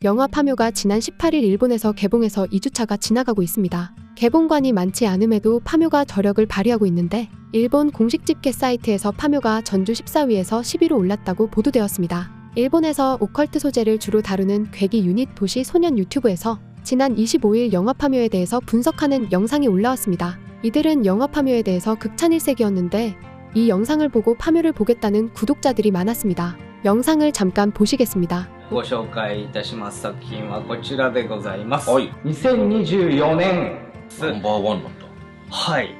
영화 파묘가 지난 18일 일본에서 개봉해서 2주차가 지나가고 있습니다. 개봉관이 많지 않음에도 파묘가 저력을 발휘하고 있는데 일본 공식 집계 사이트에서 파묘가 전주 14위에서 10위로 올랐다고 보도되었습니다. 일본에서 오컬트 소재를 주로 다루는 괴기 유닛 도시 소년 유튜브에서 지난 25일 영화 파묘에 대해서 분석하는 영상이 올라왔습니다. 이들은 영화 파묘에 대해서 극찬일색이었는데 이 영상을 보고 파묘를 보겠다는 구독자들이 많았습니다. 영상을 잠깐 보시겠습니다. ご紹介いたします作品はこちらでございます。はい。 2024年ナンバーワンなんだ。はい、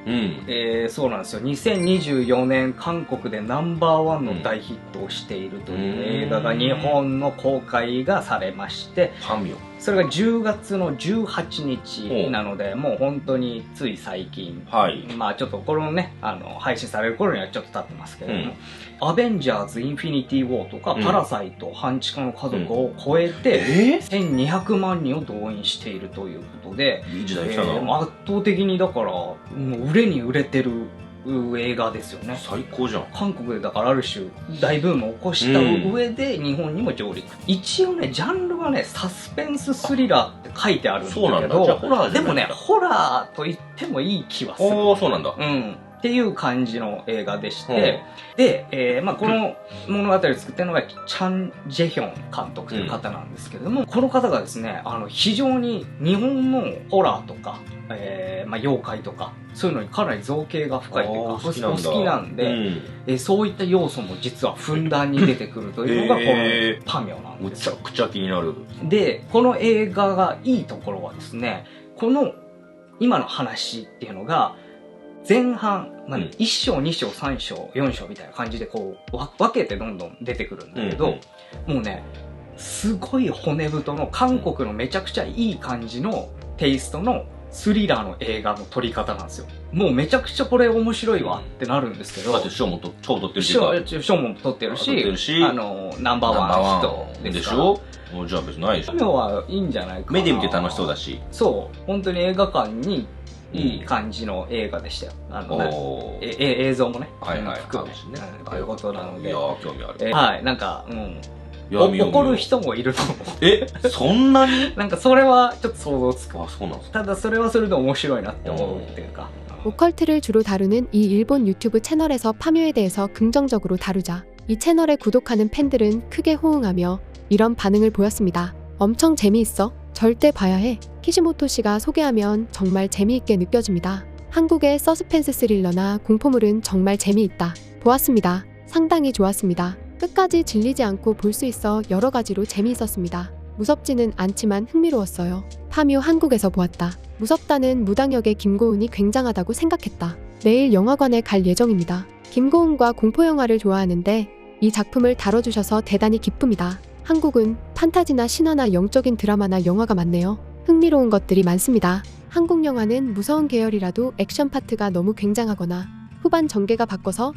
そうなんですよ。2024年韓国でナンバーワンの大ヒットをしているという映画が日本の公開がされまして、パミョ。それが10月の18日なので、もう本当につい最近、はい。まあちょっとこれのね、配信される頃にはちょっと経ってますけれども、アベンジャーズインフィニティウォーとか、パラサイト半地下の家族を超えて、1200万人を動員しているということで、いい時代来たな。圧倒的にだから、もう売れに売れてる映画ですよね。最高じゃん。韓国でだからある種大ブームを起こした上で日本にも上陸、一応ねジャンルはねサスペンススリラーって書いてあるんだけど、そうなんだ。じゃあホラーじゃない。でもねホラーと言ってもいい気はする。おー、そうなんだ。っていう感じの映画でして、で、まあ、この物語を作ってるのがチャン・ジェヒョン監督という方なんですけれども、この方がですね、非常に日本のホラーとか、まあ、妖怪とか、そういうのにかなり造形が深いというか、お好きなんで、そういった要素も実はふんだんに出てくるというのがこのパミョなんですよ。むちゃくちゃ気になる。で、この映画がいいところはですね、この今の話っていうのが、前半、まあ1章、2章、3章、4章みたいな感じでこう分けてどんどん出てくるんだけど、もうね、すごい骨太の韓国のめちゃくちゃいい感じのテイストのスリラーの映画の撮り方なんですよ。もうめちゃくちゃこれ面白いわってなるんですけど、だって賞も超取ってるし、賞も撮ってるし、ナンバーワンの人ですから。でしょ？じゃあ別にないでしょ。今はいいんじゃないかな。目で見て楽しそうだし。そう、本当に映画館にいい感じの映画でしたよ。映像もね、含めということなので。いやー、興味ある。はい、なんか、怒る人もいると思う。そんなに？なんかそれはちょっと想像つく。あ、そうなんですか。ただそれはそれで面白いなって思うっていうか。오컬트를 주로 다루는 이 일본 유튜브 채널에서 파묘에 대해서 긍정적으로 다루자 이 채널에 구독하는 팬들은 크게 호응하며 이런 반응을 보였습니다. 엄청 재미있어? 절대 봐야 해. 키시모토 씨가 소개하면 정말 재미있게 느껴집니다. 한국의 서스펜스 스릴러나 공포물은 정말 재미있다. 보았습니다. 상당히 좋았습니다. 끝까지 질리지 않고 볼 수 있어 여러 가지로 재미있었습니다. 무섭지는 않지만 흥미로웠어요. 파묘 한국에서 보았다. 무섭다는 무당역의 김고은이 굉장하다고 생각했다. 내일 영화관에 갈 예정입니다. 김고은과 공포영화를 좋아하는데 이 작품을 다뤄주셔서 대단히 기쁩니다. 한국은 판타지나 신화나 영적인 드라마나 영화가 많네요. 흥미로운 것들이 많습니다. 한국 영화는 무서운 계열이라도 액션 파트가 너무 굉장하거나 후반 전개가 바꿔서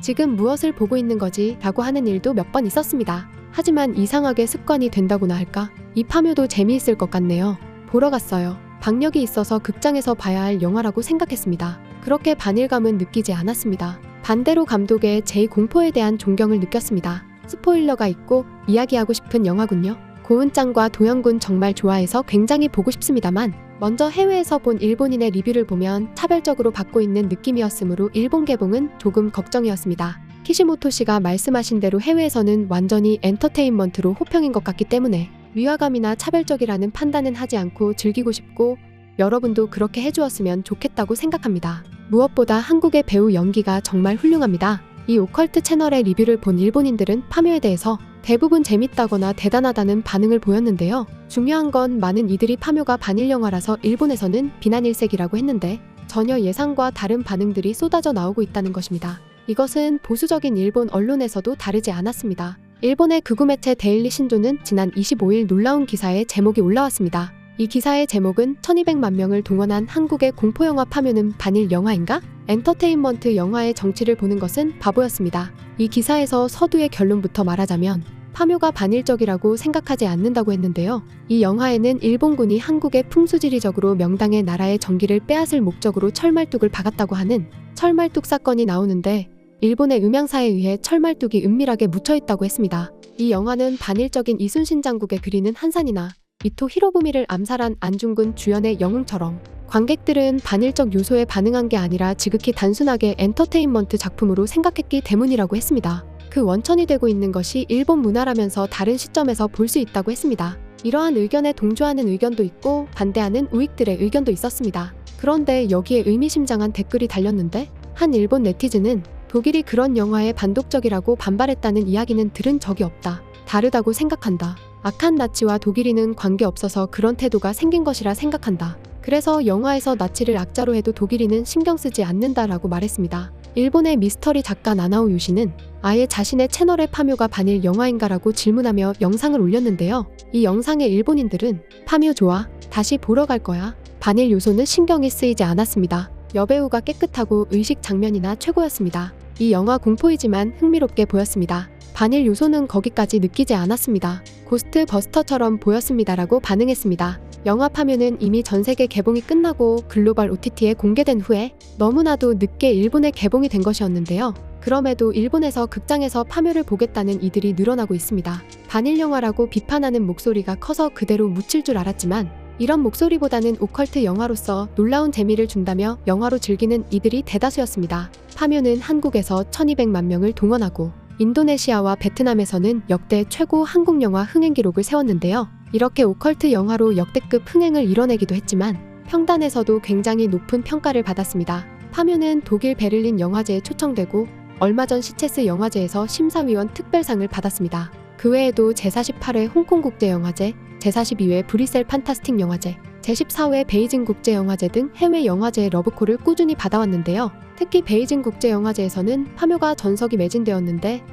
지금 무엇을 보고 있는 거지? 라고 하는 일도 몇 번 있었습니다. 하지만 이상하게 습관이 된다고나 할까? 이 파묘도 재미있을 것 같네요. 보러 갔어요. 박력이 있어서 극장에서 봐야 할 영화라고 생각했습니다. 그렇게 반일감은 느끼지 않았습니다. 반대로 감독의 제2공포에 대한 존경을 느꼈습니다. 스포일러가 있고 이야기하고 싶은 영화군요. 고은짱과 도영군 정말 좋아해서 굉장히 보고 싶습니다만 먼저 해외에서 본 일본인의 리뷰를 보면 차별적으로 받고 있는 느낌이었으므로 일본 개봉은 조금 걱정이었습니다. 키시모토 씨가 말씀하신 대로 해외에서는 완전히 엔터테인먼트로 호평인 것 같기 때문에 위화감이나 차별적이라는 판단은 하지 않고 즐기고 싶고 여러분도 그렇게 해주었으면 좋겠다고 생각합니다. 무엇보다 한국의 배우 연기가 정말 훌륭합니다. 이 오컬트 채널의 리뷰를 본 일본인들은 파묘에 대해서 대부분 재밌다거나 대단하다는 반응을 보였는데요. 중요한 건 많은 이들이 파묘가 반일 영화라서 일본에서는 비난일색이라고 했는데 전혀 예상과 다른 반응들이 쏟아져 나오고 있다는 것입니다. 이것은 보수적인 일본 언론에서도 다르지 않았습니다. 일본의 극우 매체 데일리 신조는 지난 25일 놀라운 기사에 제목이 올라왔습니다. 이 기사의 제목은 1200만 명을 동원한 한국의 공포영화 파묘는 반일 영화인가? 엔터테인먼트 영화의 정치를 보는 것은 바보였습니다. 이 기사에서 서두의 결론부터 말하자면 파묘가 반일적이라고 생각하지 않는다고 했는데요. 이 영화에는 일본군이 한국의 풍수지리적으로 명당의 나라의 정기를 빼앗을 목적으로 철말뚝을 박았다고 하는 철말뚝 사건이 나오는데 일본의 음향사에 의해 철말뚝이 은밀하게 묻혀있다고 했습니다. 이 영화는 반일적인 이순신 장국의 그리는 한산이나 이토 히로부미를 암살한 안중근 주연의 영웅처럼 관객들은 반일적 요소에 반응한 게 아니라 지극히 단순하게 엔터테인먼트 작품으로 생각했기 때문이라고 했습니다. 그 원천이 되고 있는 것이 일본 문화라면서 다른 시점에서 볼 수 있다고 했습니다. 이러한 의견에 동조하는 의견도 있고 반대하는 우익들의 의견도 있었습니다. 그런데 여기에 의미심장한 댓글이 달렸는데 한 일본 네티즌은 독일이 그런 영화에 반독적이라고 반발했다는 이야기는 들은 적이 없다. 다르다고 생각한다. 악한 나치와 독일인은 관계없어서 그런 태도가 생긴 것이라 생각한다. 그래서 영화에서 나치를 악자로 해도 독일인은 신경 쓰지 않는다라고 말했습니다. 일본의 미스터리 작가 나나오 요시는 아예 자신의 채널의 파묘가 반일 영화인가라고 질문하며 영상을 올렸는데요. 이 영상에 일본인들은 파묘 좋아, 다시 보러 갈 거야. 반일 요소는 신경이 쓰이지 않았습니다. 여배우가 깨끗하고 의식 장면이나 최고였습니다. 이 영화 공포이지만 흥미롭게 보였습니다. 반일 요소는 거기까지 느끼지 않았습니다. 고스트 버스터처럼 보였습니다라고 반응했습니다. 영화 파묘는 이미 전세계 개봉이 끝나고 글로벌 OTT에 공개된 후에 너무나도 늦게 일본에 개봉이 된 것이었는데요. 그럼에도 일본에서 극장에서 파묘를 보겠다는 이들이 늘어나고 있습니다. 반일 영화라고 비판하는 목소리가 커서 그대로 묻힐 줄 알았지만 이런 목소리보다는 오컬트 영화로서 놀라운 재미를 준다며 영화로 즐기는 이들이 대다수였습니다. 파묘는 한국에서 1200만 명을 동원하고 인도네시아와 베트남에서는 역대 최고 한국 영화 흥행 기록을 세웠는데요. 이렇게 오컬트 영화로 역대급 흥행을 이뤄내기도 했지만 평단에서도 굉장히 높은 평가를 받았습니다. 파묘는 독일 베를린 영화제에 초청되고 얼마 전 시체스 영화제에서 심사위원 특별상을 받았습니다. 그 외에도 제48회 홍콩국제영화제, 제42회 브뤼셀 판타스틱 영화제, 제14회 베이징 국제영화제 등 해외 영화제의 러브콜을 꾸준히 받아왔는데요. 특히 베이징 국제영화제에서는 파묘가 전석이 매진되었는데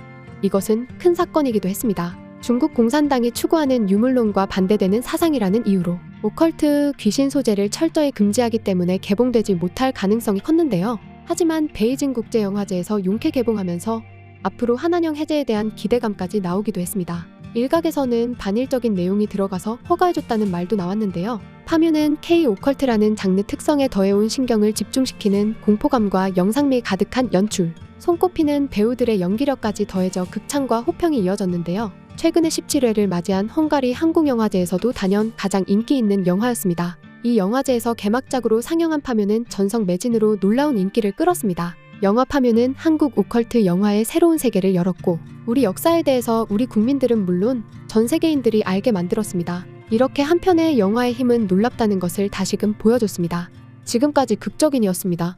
이것은 큰 사건이기도 했습니다. 중국 공산당이 추구하는 유물론과 반대되는 사상이라는 이유로 오컬트 귀신 소재를 철저히 금지하기 때문에 개봉되지 못할 가능성이 컸는데요. 하지만 베이징 국제영화제에서 용케 개봉하면서 앞으로 한한령 해제에 대한 기대감까지 나오기도 했습니다. 일각에서는 반일적인 내용이 들어가서 허가해줬다는 말도 나왔는데요. 파묘는 K-오컬트라는 장르 특성에 더해온 신경을 집중시키는 공포감과 영상미 가득한 연출, 손꼽히는 배우들의 연기력까지 더해져 극찬과 호평이 이어졌는데요. 최근에 17회를 맞이한 헝가리 한국영화제에서도 단연 가장 인기 있는 영화였습니다. 이 영화제에서 개막작으로 상영한 파묘는 전석 매진으로 놀라운 인기를 끌었습니다. 영화 파묘는 한국 오컬트 영화의 새로운 세계를 열었고 우리 역사에 대해서 우리 국민들은 물론 전 세계인들이 알게 만들었습니다. 이렇게 한 편의 영화의 힘은 놀랍다는 것을 다시금 보여줬습니다. 지금까지 극적인이었습니다.